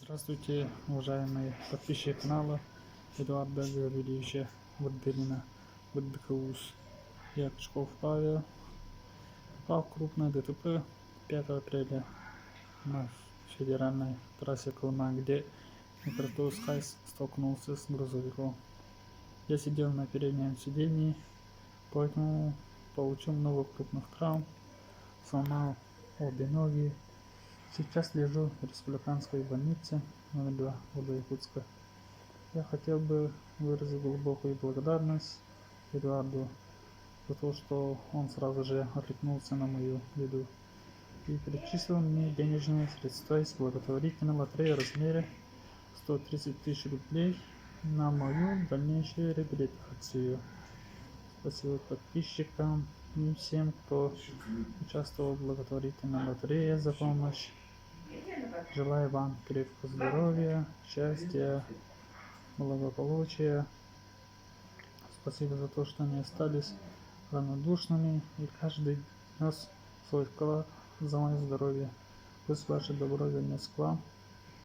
Здравствуйте, уважаемые подписчики канала Эдуарда Гавриловича Варбелина, ВДКУС. Я Качков Павел. Попал в крупное ДТП 5 апреля на федеральной трассе Колыма, где микроавтобус Хайс столкнулся с грузовиком. Я сидел на переднем сидении, поэтому получил много крупных травм, сломал обе ноги. Сейчас лежу в республиканской больнице номер 2 города Якутска. Я хотел бы выразить глубокую благодарность Эдуарду за то, что он сразу же откликнулся на мою беду и перечислил мне денежные средства из благотворительной лотереи в размере 130 тысяч рублей на мою дальнейшую реабилитацию. Спасибо подписчикам и всем, кто участвовал в благотворительной лотерее, за помощь. Желаю вам крепкого здоровья, счастья, благополучия. Спасибо за то, что не остались равнодушными и каждый нес свой вклад за мое здоровье. Пусть ваше добро вернется к вам.